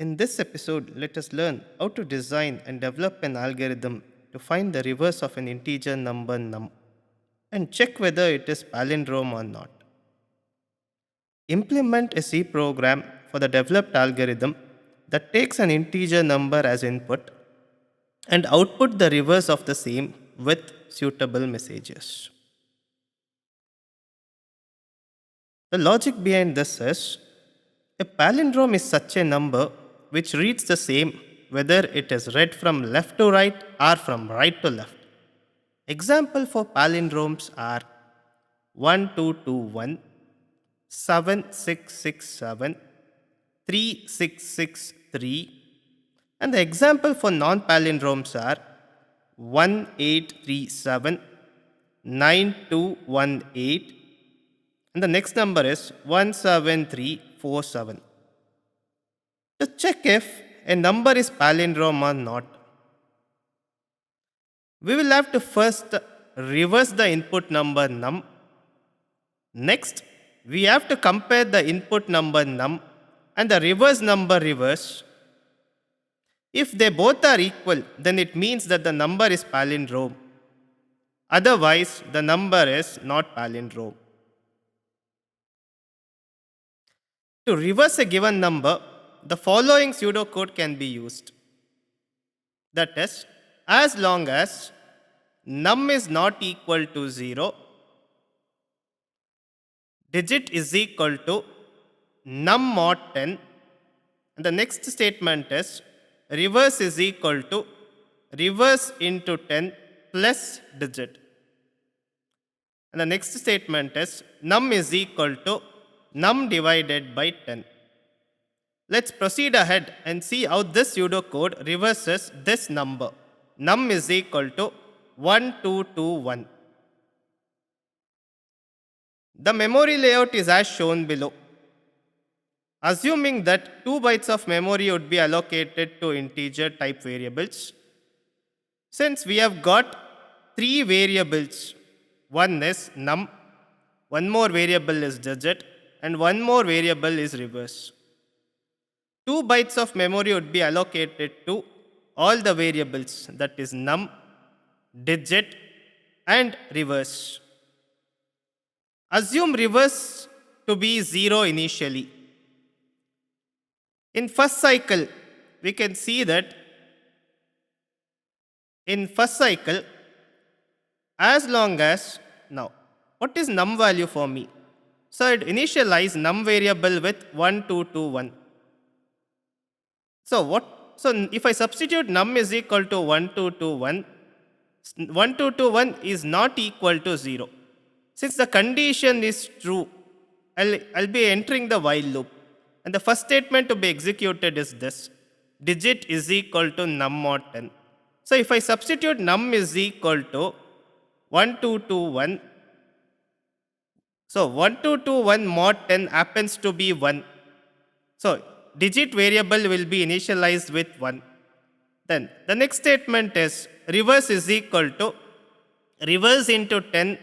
In this episode, let us learn how to design and develop an algorithm to find the reverse of an integer number num and check whether it is palindrome or not. Implement a C program for the developed algorithm that takes an integer number as input and output the reverse of the same with suitable messages. The logic behind this is a palindrome is such a number which reads the same whether it is read from left to right or from right to left. Example for palindromes are 1221, 7667, 3663, and the example for non palindromes are 1837, 9218, and the next number is 17347. To check if a number is palindrome or not, we will have to first reverse the input number num. Next, we have to compare the input number num and the reverse number reverse. If they both are equal, then it means that the number is palindrome. Otherwise, the number is not palindrome. To reverse a given number, the following pseudocode can be used. That is, as long as num is not equal to 0, digit is equal to num mod 10, and the next statement is reverse is equal to reverse into 10 plus digit. And the next statement is num is equal to num divided by 10. Let's proceed ahead and see how this pseudocode reverses this number. Num is equal to 1221. The memory layout is as shown below. Assuming that 2 bytes of memory would be allocated to integer type variables, since we have got 3 variables, one is num, one more variable is digit, and one more variable is reverse. 2 bytes of memory would be allocated to all the variables, that is num, digit, and reverse. Assume reverse to be 0 initially. In first cycle, we can see that in first cycle, as long as now, what is num value for me? So it initialize num variable with 1221. So if I substitute num is equal to 1221, 1221 is not equal to 0. Since the condition is true, I'll be entering the while loop. And the first statement to be executed is this: digit is equal to num mod 10. So if I substitute num is equal to 1221, so 1221 mod 10 happens to be 1. So digit variable will be initialized with 1. Then the next statement is reverse is equal to reverse into 10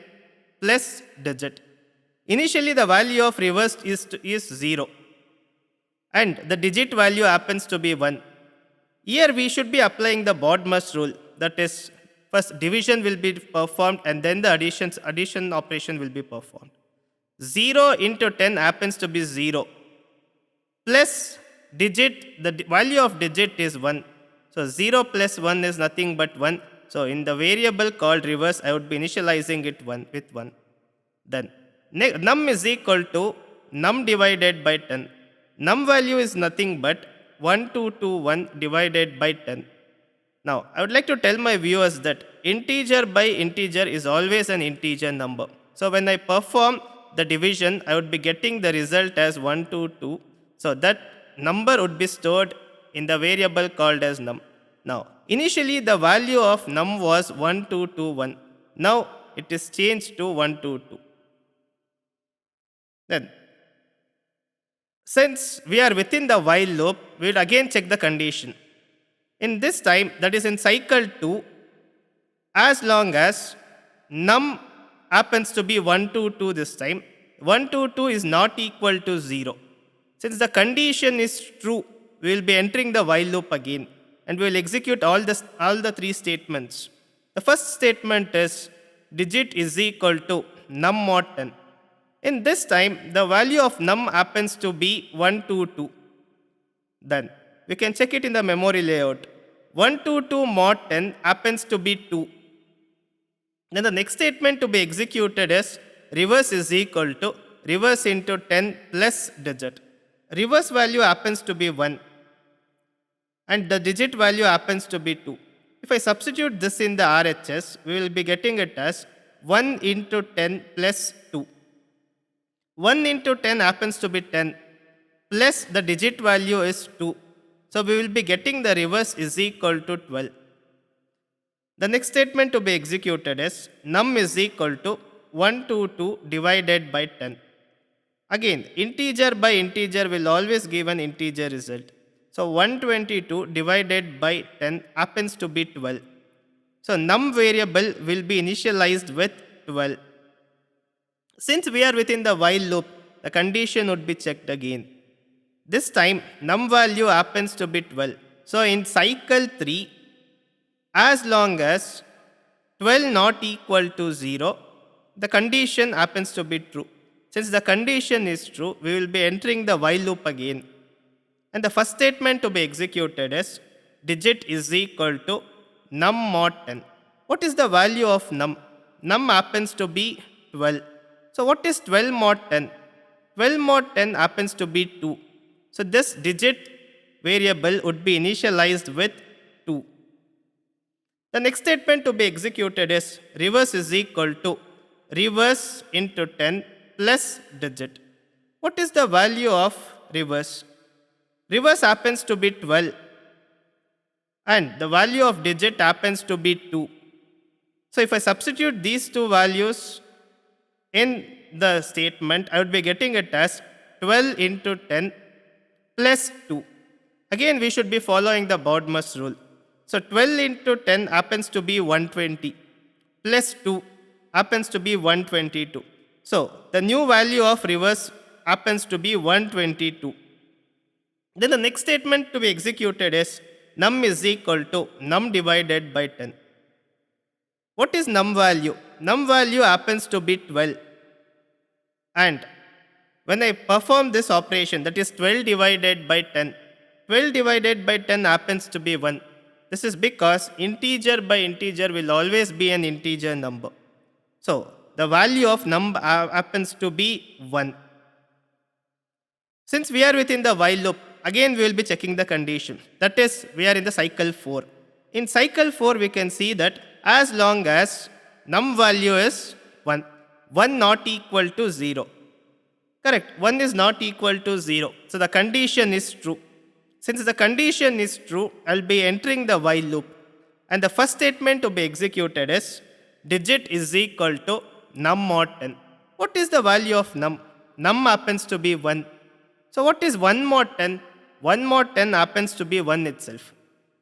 plus digit. Initially the value of reverse is 0 and the digit value happens to be 1. Here we should be applying the BODMAS rule, that is, first division will be performed and then the addition operation will be performed. 0 into 10 happens to be 0 plus digit, the value of digit is 1. So 0 plus 1 is nothing but 1. So in the variable called reverse, I would be initializing it with 1. Then num is equal to num divided by 10. Num value is nothing but 1221 divided by 10. Now, I would like to tell my viewers that integer by integer is always an integer number. So when I perform the division, I would be getting the result as 122. So that number would be stored in the variable called as num. Now, initially the value of num was 1221. Now it is changed to 122. Then, since we are within the while loop, we will again check the condition. In this time, that is in cycle 2, as long as num happens to be 122 this time, 122 is not equal to 0. Since the condition is true, we will be entering the while loop again, and we will execute all the three statements. The first statement is digit is equal to num mod 10. In this time, the value of num happens to be 122. Then we can check it in the memory layout. 122 mod 10 happens to be 2. Then the next statement to be executed is reverse is equal to reverse into 10 plus digit. Reverse value happens to be 1 and the digit value happens to be 2. If I substitute this in the RHS, we will be getting it as 1 into 10 plus 2. 1 into 10 happens to be 10 plus the digit value is 2. So we will be getting the reverse is equal to 12. The next statement to be executed is num is equal to 122 divided by 10. Again, integer by integer will always give an integer result. So 122 divided by 10 happens to be 12. So num variable will be initialized with 12. Since we are within the while loop, the condition would be checked again. This time num value happens to be 12. So in cycle 3, as long as 12 not equal to 0, the condition happens to be true. Since the condition is true, we will be entering the while loop again. And the first statement to be executed is digit is equal to num mod 10. What is the value of num? Num happens to be 12. So what is 12 mod 10? 12 mod 10 happens to be 2. So this digit variable would be initialized with 2. The next statement to be executed is reverse is equal to reverse into 10 plus digit. What is the value of reverse? Reverse happens to be 12 and the value of digit happens to be 2. So if I substitute these two values in the statement, I would be getting it as 12 into 10 plus 2. Again, we should be following the BODMAS rule. So 12 into 10 happens to be 120 plus 2 happens to be 122. So the new value of reverse happens to be 122. Then the next statement to be executed is num is equal to num divided by 10. What is num value? Num value happens to be 12. And when I perform this operation, that is 12 divided by 10, 12 divided by 10 happens to be 1. This is because integer by integer will always be an integer number. So the value of num happens to be 1. Since we are within the while loop, again we will be checking the condition. That is, we are in the cycle 4. In cycle 4, we can see that as long as num value is 1, 1 not equal to 0. Correct, 1 is not equal to 0. So the condition is true. Since the condition is true, I will be entering the while loop. And the first statement to be executed is digit is equal to num mod 10. What is the value of num? Num happens to be 1. So what is 1 mod 10? 1 mod 10 happens to be 1 itself.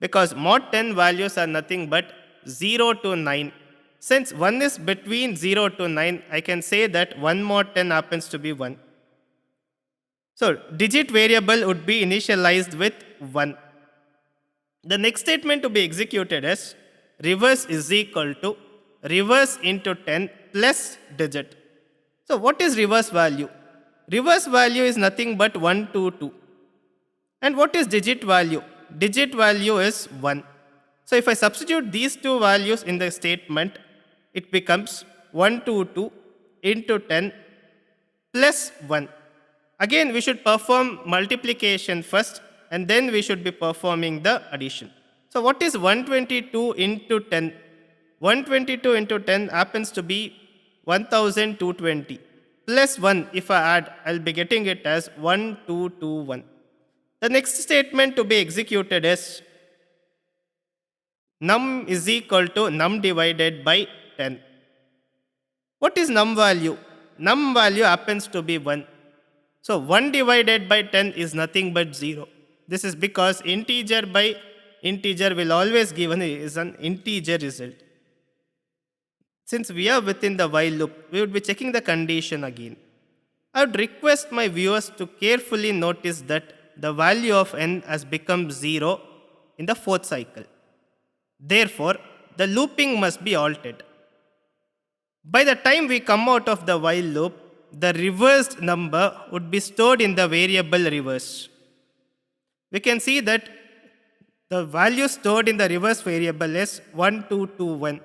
Because mod 10 values are nothing but 0 to 9. Since 1 is between 0 to 9, I can say that 1 mod 10 happens to be 1. So digit variable would be initialized with 1. The next statement to be executed is reverse is equal to reverse into 10 plus digit. So what is reverse value? Reverse value is nothing but 122. And what is digit value? Digit value is 1. So if I substitute these two values in the statement, it becomes 122 into 10 plus 1. Again, we should perform multiplication first and then we should be performing the addition. So what is 122 into 10? 122 into 10 happens to be 1220. Plus 1, if I add, I'll be getting it as 1221. The next statement to be executed is num is equal to num divided by 10. What is num value? Num value happens to be 1. So 1 divided by 10 is nothing but 0. This is because integer by integer will always give an integer result. Since we are within the while loop, we would be checking the condition again. I would request my viewers to carefully notice that the value of n has become 0 in the fourth cycle. Therefore, the looping must be altered. By the time we come out of the while loop, the reversed number would be stored in the variable reverse. We can see that the value stored in the reverse variable is 1221.